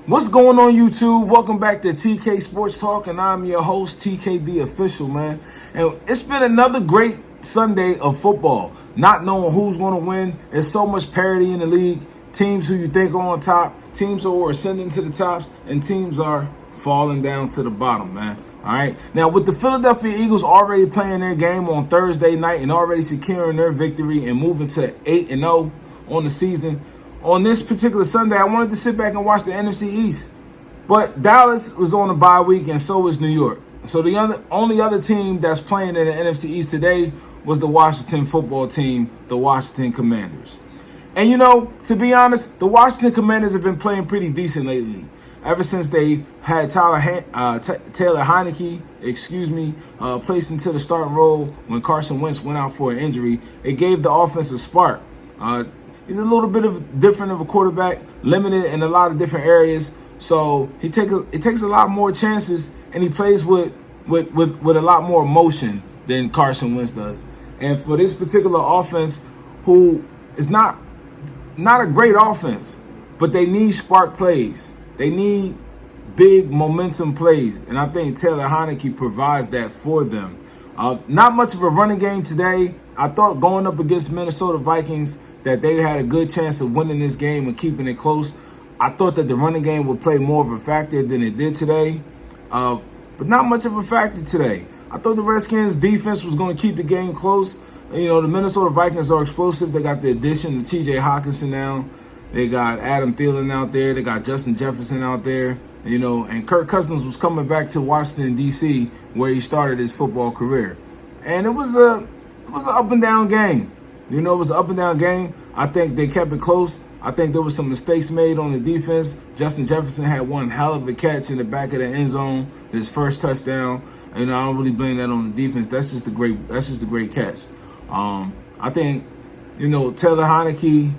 What's going on, YouTube? Welcome back to TK Sports Talk, and I'm your host, TKD Official, man. And it's been another great Sunday of football. Not knowing who's going to win. There's so much parity in the league. Teams who you think are on top, teams who are ascending to the tops, and teams are falling down to the bottom, man. All right. Now, with the Philadelphia Eagles already playing their game on Thursday night and already securing their victory and moving to 8-0 on the season, on this particular Sunday, I wanted to sit back and watch the NFC EAST. But Dallas was on a bye week, and so was New York. So the only other team that's playing in the NFC EAST today was the Washington football team, the Washington Commanders. And, you know, to be honest, the Washington Commanders have been playing pretty decent lately. Ever since they had Taylor Heineke, placed into the starting role when Carson Wentz went out for an injury, it gave the offense a spark. He's a little bit different of a quarterback, limited in a lot of different areas. So it takes a lot more chances, and he plays with a lot more emotion than Carson Wentz does. And for this particular offense, who is not a great offense, but they need spark plays. They need big momentum plays, and I think Taylor Heineke provides that for them. Not much of a running game today. I thought going up against Minnesota Vikings that they had a good chance of winning this game and keeping it close. I thought that the running game would play more of a factor than it did today, but not much of a factor today. I thought the Redskins' defense was going to keep the game close. You know, the Minnesota Vikings are explosive. They got the addition of T.J. Hockenson now. They got Adam Thielen out there. They got Justin Jefferson out there. You know, and Kirk Cousins was coming back to Washington, D.C., where he started his football career. And it was an up and down game. You know, it was an up and down game. I think they kept it close. I think there were some mistakes made on the defense. Justin Jefferson had one hell of a catch in the back of the end zone, his first touchdown. And I don't really blame that on the defense. That's just a great catch. I think, you know, Taylor Heineke,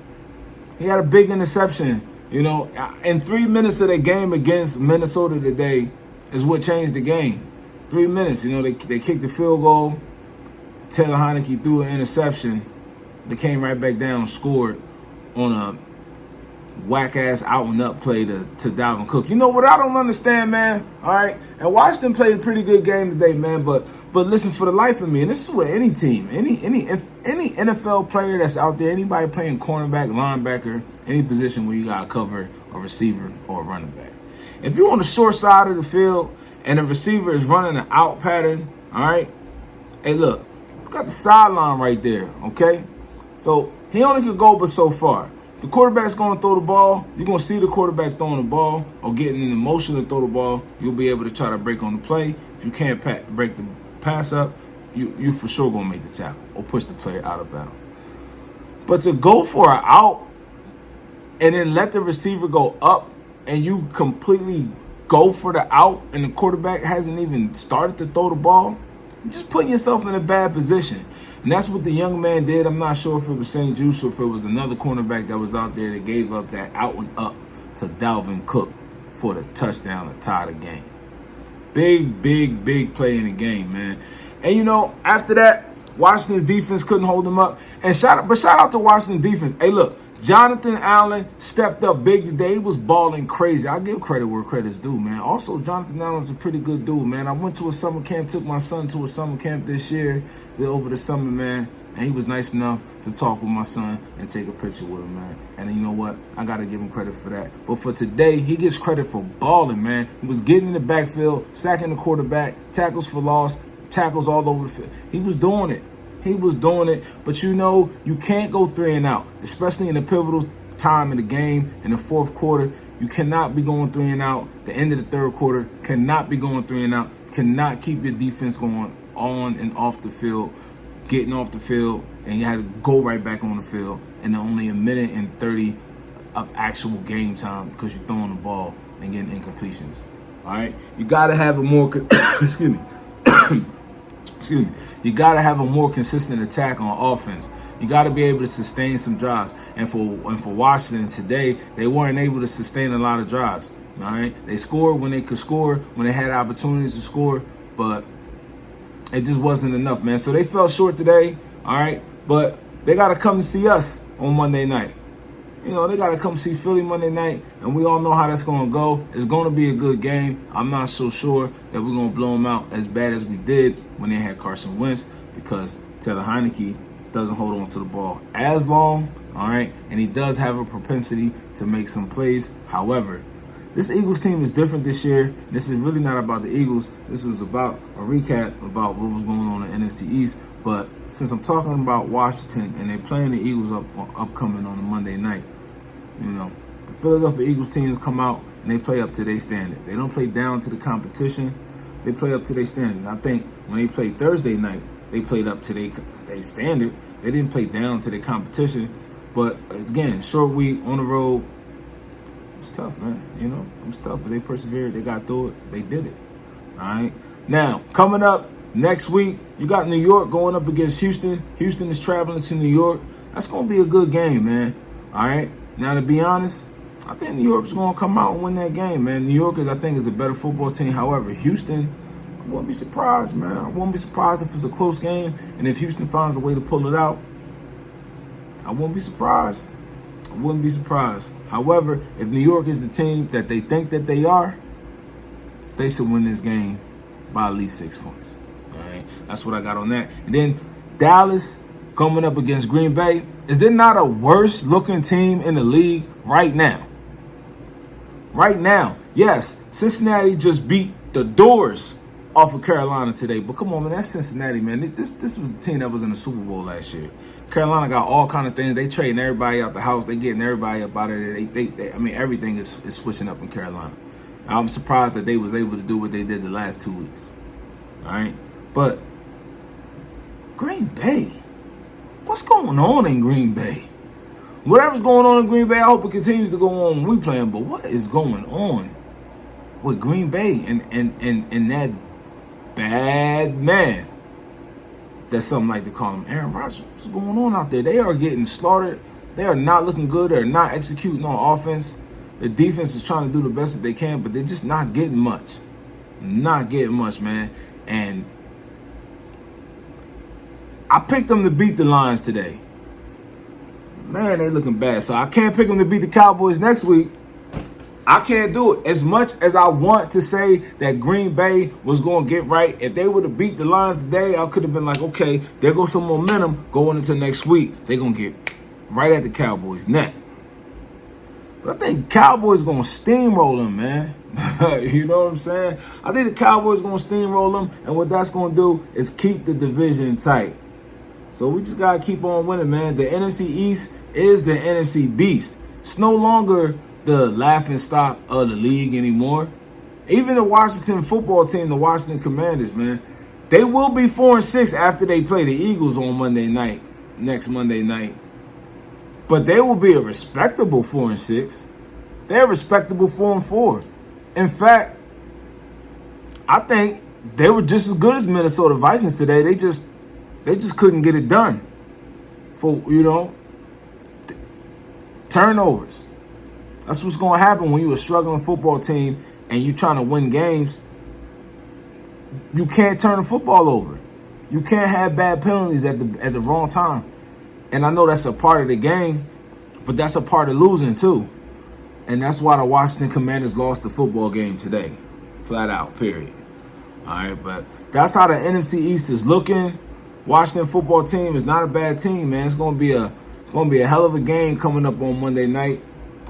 he had a big interception. You know, in 3 minutes of the game against Minnesota today is what changed the game. 3 minutes, you know, they kicked the field goal. Taylor Heineke threw an interception. They came right back down, scored on a whack-ass out-and-up play to Dalvin Cook. You know what I don't understand, man? All right? And Washington played a pretty good game today, man. But listen, for the life of me, and this is with any team, any NFL player that's out there, anybody playing cornerback, linebacker, any position where you got to cover a receiver or a running back. If you're on the short side of the field and the receiver is running an out pattern, all right? Hey, look, you got the sideline right there, okay? So he only could go but so far. The quarterback's going to throw the ball. You're going to see the quarterback throwing the ball or getting in the motion to throw the ball. You'll be able to try to break on the play. If you can't break the pass up, you for sure going to make the tackle or push the player out of bounds. But to go for an out and then let the receiver go up and you completely go for the out and the quarterback hasn't even started to throw the ball, you're just putting yourself in a bad position. And that's what the young man did. I'm not sure if it was St. Juice or if it was another cornerback that was out there that gave up that out and up to Dalvin Cook for the touchdown to tie the game. Big play in the game, man. And, you know, after that, Washington's defense couldn't hold them up. And shout out to Washington's defense. Hey, look, Jonathan Allen stepped up big today. He was balling crazy. I give credit where credit's due, man. Also, Jonathan Allen's a pretty good dude, man. I went to a summer camp, took my son to a summer camp this year, over the summer, man. And he was nice enough to talk with my son and take a picture with him, man. And you know what? I got to give him credit for that. But for today, he gets credit for balling, man. He was getting in the backfield, sacking the quarterback, tackles for loss, tackles all over the field. He was doing it. But, you know, you can't go 3 and out, especially in the pivotal time in the game in the fourth quarter. You cannot be going 3 and out. The end of the third quarter cannot be going 3 and out. You cannot keep your defense going on and off the field, getting off the field, and you had to go right back on the field in only a minute and 30 of actual game time because you're throwing the ball and getting incompletions. All right? You got to have a more You got to have a more consistent attack on offense. You got to be able to sustain some drives. And for Washington today, they weren't able to sustain a lot of drives. All right? They scored when they could score, when they had opportunities to score, but it just wasn't enough, man. So they fell short today, all right? But they got to come and see us on Monday night. You know, they got to come see Philly Monday night, and we all know how that's going to go. It's going to be a good game. I'm not so sure that we're going to blow them out as bad as we did when they had Carson Wentz, because Taylor Heineke doesn't hold on to the ball as long, all right? And he does have a propensity to make some plays. However, this Eagles team is different this year. This is really not about the Eagles. This was about a recap about what was going on in the NFC East. But since I'm talking about Washington and they're playing the Eagles upcoming on a Monday night, you know, the Philadelphia Eagles teams come out and they play up to their standard. They don't play down to the competition. They play up to their standard. I think when they played Thursday night, they played up to their standard. They didn't play down to their competition. But again, short week on the road. It's tough, man. You know, it's tough, but they persevered. They got through it. They did it. All right. Now, coming up next week, you got New York going up against Houston. Houston is traveling to New York. That's going to be a good game, man. All right. Now, to be honest, I think New York's going to come out and win that game, man. New York, I think, is a better football team. However, Houston, I won't be surprised, man. I won't be surprised if it's a close game. And if Houston finds a way to pull it out, I won't be surprised. I wouldn't be surprised. However, if New York is the team that they think that they are, they should win this game by at least 6 points. All right, that's what I got on that. And then Dallas coming up against Green Bay. Is there not a worse looking team in the league right now? Right now, yes, Cincinnati just beat the doors off of Carolina today. But come on, man, that's Cincinnati, man. This was the team that was in the Super Bowl last year. Carolina got all kind of things. They trading everybody out the house. They getting everybody up out of there. I mean, everything is switching up in Carolina. I'm surprised that they was able to do what they did the last 2 weeks. All right? But Green Bay, what's going on in Green Bay? Whatever's going on in Green Bay, I hope it continues to go on when we play them. But what is going on with Green Bay and that bad man? That's something like to call him Aaron Rodgers. What's going on out there? They are getting slaughtered. They are not looking good. They're not executing on offense. The defense is trying to do the best that they can, but they're just not getting much. Not getting much, man. And I picked them to beat the Lions today. Man, they looking bad. So I can't pick them to beat the Cowboys next week. I can't do it. As much as I want to say that Green Bay was going to get right, if they would have beat the Lions today, I could have been like, okay, there goes some momentum going into next week. They're going to get right at the Cowboys' neck. But I think Cowboys going to steamroll them, man. You know what I'm saying? I think the Cowboys going to steamroll them, and what that's going to do is keep the division tight. So we just got to keep on winning, man. The NFC East is the NFC Beast. It's no longer the laughing stock of the league anymore. Even the Washington football team, the Washington Commanders, man, they will be 4-6 after they play the Eagles on Monday night, next Monday night. But they will be a respectable 4-6. They're a respectable 4-4. In fact, I think they were just as good as Minnesota Vikings today. They just couldn't get it done. For, turnovers. That's what's going to happen when you're a struggling football team and you're trying to win games. You can't turn the football over. You can't have bad penalties at the wrong time. And I know that's a part of the game, but that's a part of losing too. And that's why the Washington Commanders lost the football game today. Flat out, period. All right, but that's how the NFC East is looking. Washington football team is not a bad team, man. It's going to be a hell of a game coming up on Monday night.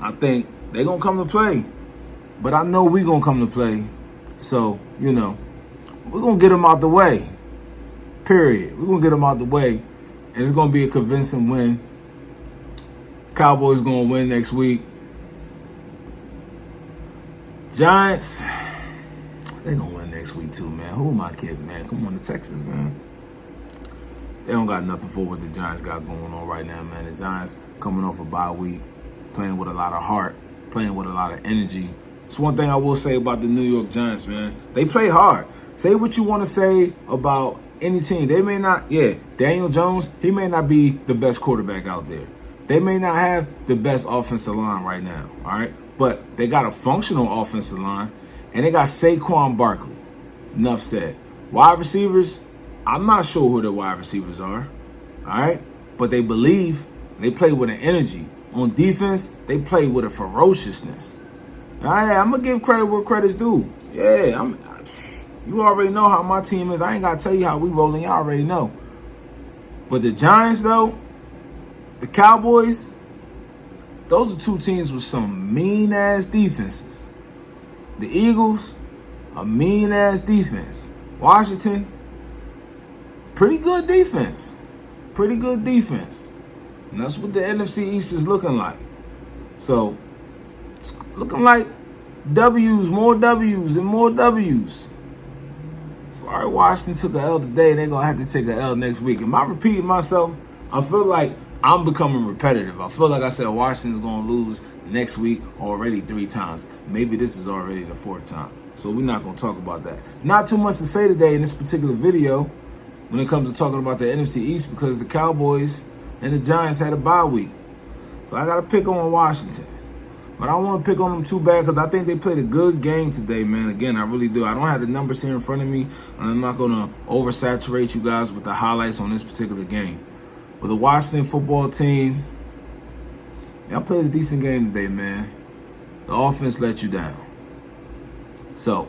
I think they're going to come to play. But I know we're going to come to play. So, we're going to get them out the way. Period. We're going to get them out the way. And it's going to be a convincing win. Cowboys going to win next week. Giants, they're going to win next week too, man. Who am I kidding, man? Come on to Texas, man. They don't got nothing for what the Giants got going on right now, man. The Giants coming off a bye week, playing with a lot of heart, playing with a lot of energy. It's one thing I will say about the New York Giants, man. They play hard. Say what you want to say about any team. They may not, Daniel Jones, he may not be the best quarterback out there. They may not have the best offensive line right now, all right? But they got a functional offensive line, and they got Saquon Barkley. Enough said. Wide receivers, I'm not sure who the wide receivers are, all right? But they believe, they play with an energy. on defense, they play with a ferociousness. I'm going to give credit where credit's due. Yeah, you already know how my team is. I ain't got to tell you how we rolling. Y'all already know. But the Giants, though, the Cowboys, those are two teams with some mean-ass defenses. The Eagles, a mean-ass defense. Washington, pretty good defense. Pretty good defense. And that's what the NFC East is looking like. So, it's looking like W's, more W's, and more W's. Sorry, Washington took an L today. They're going to have to take an L next week. Am I repeating myself? I feel like I'm becoming repetitive. I feel like I said Washington's going to lose next week already 3 times. Maybe this is already the 4th time. So we're not going to talk about that. It's not too much to say today in this particular video when it comes to talking about the NFC East because the Cowboys and the Giants had a bye week. So I got to pick on Washington. But I don't want to pick on them too bad because I think they played a good game today, man. Again, I really do. I don't have the numbers here in front of me, and I'm not going to oversaturate you guys with the highlights on this particular game. But the Washington football team, y'all played a decent game today, man. The offense let you down. So,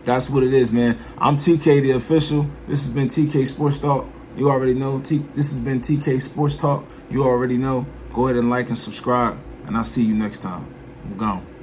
that's what it is, man. I'm TK, the official. This has been TK Sports Talk. You already know. This has been TK Sports Talk. You already know. Go ahead and like and subscribe, and I'll see you next time. I'm gone.